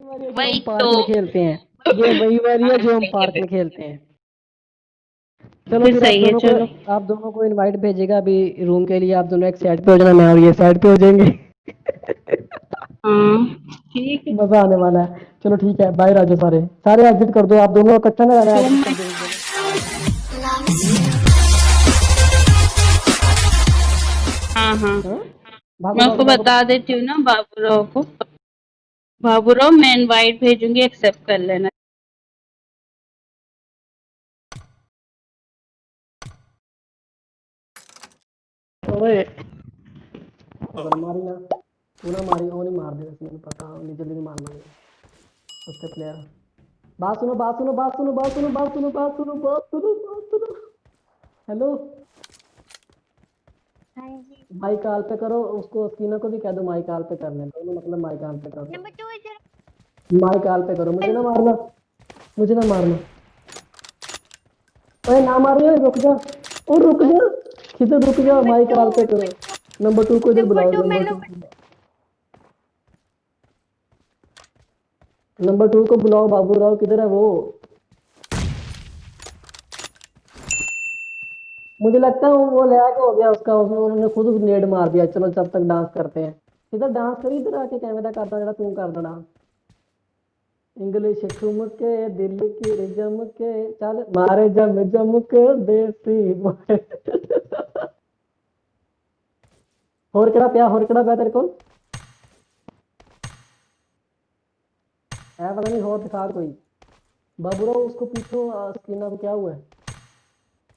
जो हम वही पार्क तो में खेलते हैं, ये वही वाली है जो हम पार्क में खेलते हैं। चलो फिर फिर सही है, चलो। आप दोनों को इनवाइट भेजेगा अभी रूम के लिए। आप दोनों एक साइड पे हो जाना, मैं और ये साइड पे हो जाएंगे। हाँ ठीक है। मजा आने वाला है। चलो ठीक है, बाय राजू। सारे सारे एग्जिट कर दो, आप दोनों को अच्छा ना रहना, तुम एग्जिट कर दो दोनों। हाँ हाँ, हाँ? भागो मैं भागो उसको भागो। बता देती हूँ ना बाबूराव को। बाबूराव, मैं इनवाइट भेजूंगी, एक्सेप्ट कर लेना। ओए अगर मारी ना, तू ना मारी, वो नहीं मार दे, मैंने पता, नहीं जल्दी नहीं मारना उसके प्लेयर। बात सुनो बात सुनो बात सुनो बात सुनो बात सुनो बात सुनो बात सुनो बात सुनो। हेलो, हाँ जी। माई कॉल पे करो उसको, स्कीना को भी कह दो माई कॉल पे करने दोनों, मतलब माई कॉल पे करो। नंबर 2 इधर। माई कॉल पे करो, मुझे ना मारना, मुझे ना मारना। अरे ना मारियो, रुक जा, और रुक जा, किधर रुक जा, नंबर माई 2 कॉल पे करो। नंबर 2 को इधर नंबर बुलाओ, 2 नंबर मैंने 2, नंबर 2 को बुलाओ। बाबू राव किधर है वो? मुझे लगता है वो लैग हो गया उसका, उसने उन्होंने खुद नेड मार दिया। चलो जब तक डांस करते हैं, इधर डांस करी, इधर आके कैमरा करता जरा, तू कर दो डांस। इंग्लिश ठुमके दिल की रिजम के, चल मारे जम जम के देसी बॉय। होर केड़ा पिया, होर केड़ा पिया तेरे को है? पता नहीं, होर दिखा कोई। बाबूराव उसको पूछो स्कीना को क्या हुआ है।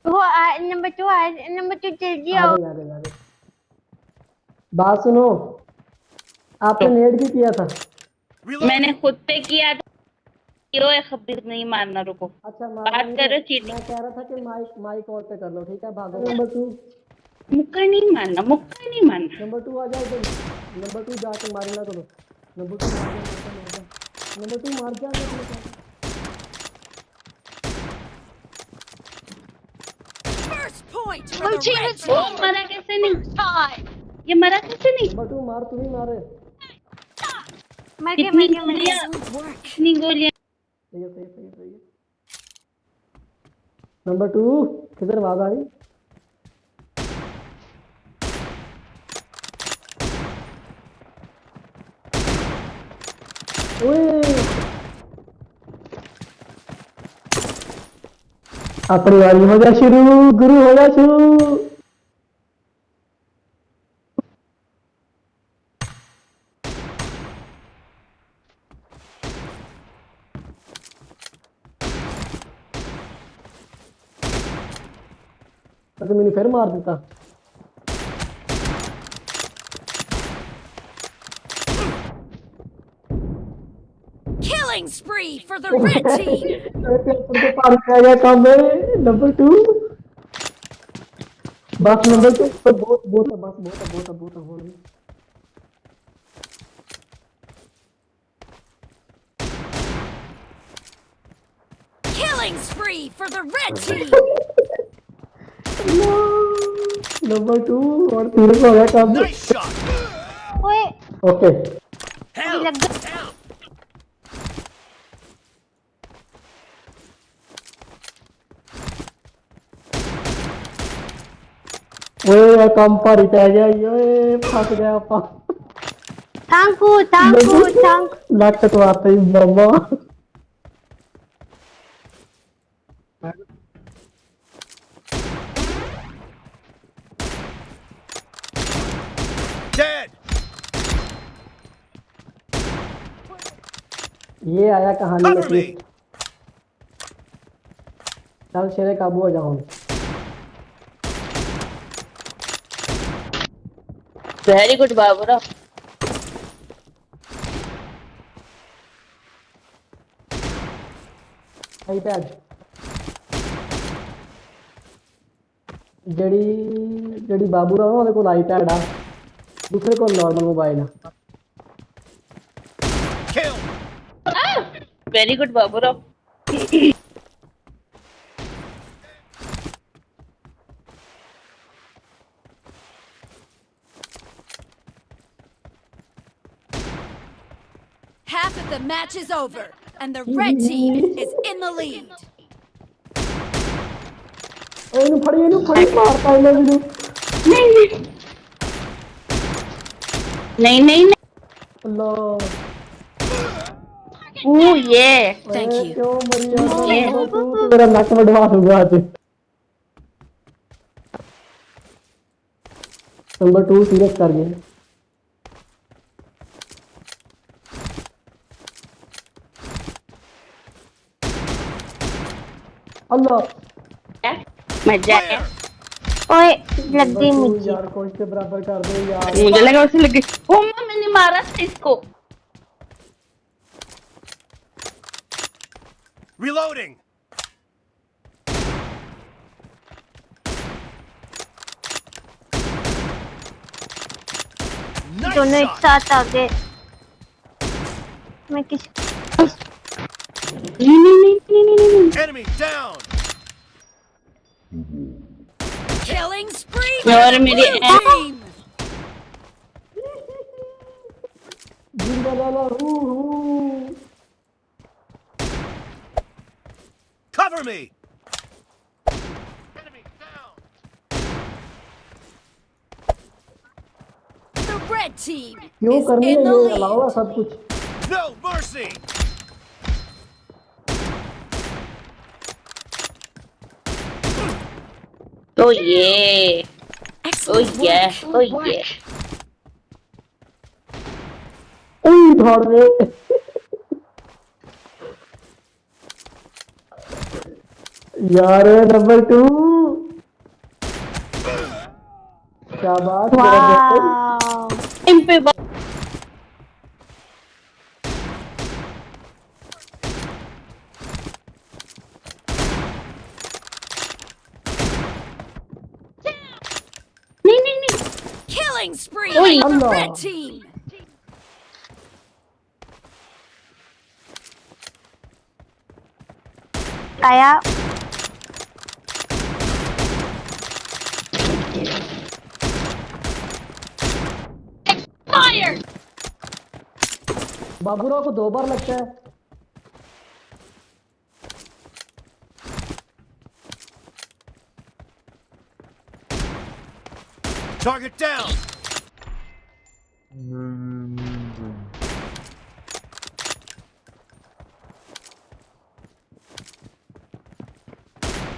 वो नंबर 2 आया, नंबर 2 जल्दी आ आओ। गए आ गए आ गए। बात सुनो, आपने नेड भी किया था। मैंने खुद पे किया था। हीरो है, खबीर नहीं मारना, रुको। अच्छा मारना बात नहीं है, करो चीटिंग। मैं कह रहा था कि माइक माइक ऑन पे कर लो, ठीक है। भागो नंबर 2, मुक्का नहीं मारना, मुक्का नहीं मारना। नंबर 2 आ जाओ इधर। नंबर 2 जाके मारी ना करो। नंबर 2 मार जा मार जा मार जा, नंबर 2 मार जा, मैं तुम्हें कह रहा हूँ। First point for My the team red is O, team. मरा कैसे नहीं? tied. ये मरा कैसे नहीं? नंबर 2 मार, तू ही मारे। मर गया कितनी मर गया मर गया। गोलियां? Excellent work. कितनी गोलियां? सही है सही है सही है सही है। नंबर 2 किधर आवाज आ रही? ओए अपनी बारी हो जा शुरू, गुरु हो जा शुरू। तो मैंने फिर मार देता। Killing spree for the red team. तो पार कर गया काम है। नंबर 2, बस नंबर 2 बहुत बहुत है, बस बहुत है बहुत है बहुत है हो रही। Killing spree for the red team. Number 2 और 3 को हो गया काम। Nice shot. ओए ओके अभी लग गया। Help. ओए काम पर ही पै गया, ये फंस गया आप। Thank thank. लक तो आते ही मामा। Dead. ये आया कहानी में Cover me. ट्विस्ट। चल शेरे काबू हो जाओ। Very good Baburao. आईपैड जड़ी जड़ी बाबू राव ਉਹਦੇ ਕੋਲ आईपैड आ, दूसरे को नॉर्मल मोबाइल आ। Kill. Very good Baburao. Half of the match is over, and the red team is in the lead. ਇਹਨੂੰ ਫੜੀ ਮਾਰਤਾ ਇਹਨੇ ਮੈਨੂੰ नहीं नहीं नहीं ਅੱਲਾ ये Thank you. ਕਿਉਂ ਮਰੀ ਜਾਂਦਾ ਤੂੰ ਮੇਰਾ ਨੱਕ ਵਡਵਾ ਦੂੰਗਾ ਅੱਜ ਨੰਬਰ 2 ਸੀਰੀਅਸ ਕਰ ਗਏ अल्लाह मजा आया ओए लग गई मुझे यार कोई के बराबर कर दो यार मुझे लगा उसे लगी ओ मैंने मारा था इसको Reloading. Nice दोनों एक shot. साथ आ गए मैं किस नहीं Enemy down. Killing spree for और the मेरी blue team. जिंदा लाला Cover me. Enemy down. The red team क्यों is करनी है in the ये अलावा lead. सब कुछ No mercy. oh yeah oh Excellent yeah work. oh yeah ओए भाड़ रे यार नंबर 2 शाबाश मेरा बेटा वाह इन पे नहीं Killing spree Oi. for the Allah. red team. आया fire बाबूराव को 2 बार लगता है Target down.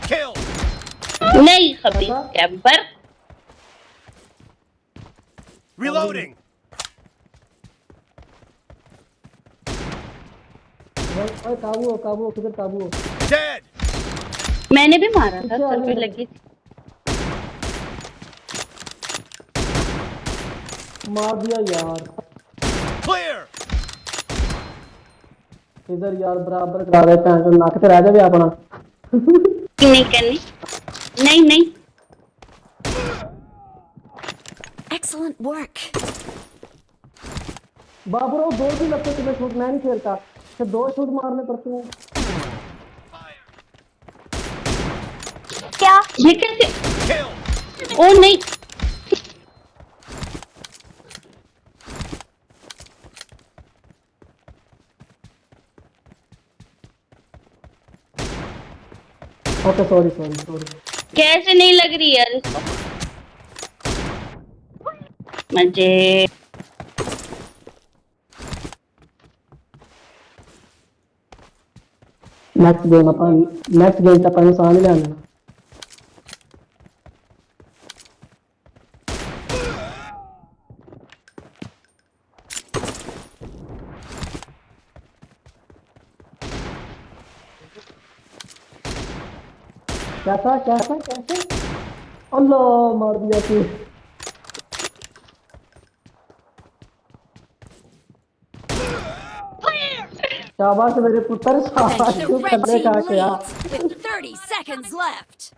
Kill. नहीं खबीर कैंपर Reloading. ओए काबू हो किधर काबू हो Dead. मैंने भी मारा था पीछे सर पे आगे। लगी थी मार दिया यार Clear. इधर यार बराबर करा रहे हैं तो नक ते रह जावे अपना नहीं करनी नहीं Excellent work. बाबूराव 2 भी लगते तुम्हें शूट मैं नहीं खेलता फिर 2 शूट मारने पड़ते हैं क्या ये कैसे Kill. ओ नहीं ओके सॉरी कैसे नहीं लग रही यार इसको मुझे नेक्स्ट गेम तो अपन सामने ले आना कैसे अल्लाह मार दिया तू शाबाश मेरे पुत्र शाबाश The तू red करने team का क्या leads with 30 seconds left.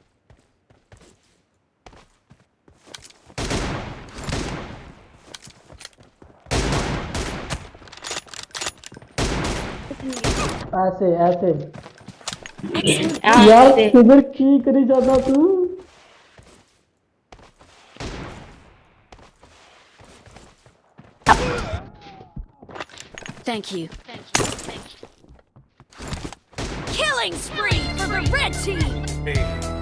ऐसे यहाँ यार से किधर की करी जाता तू Thank you. Killing spree for the red team. Hey.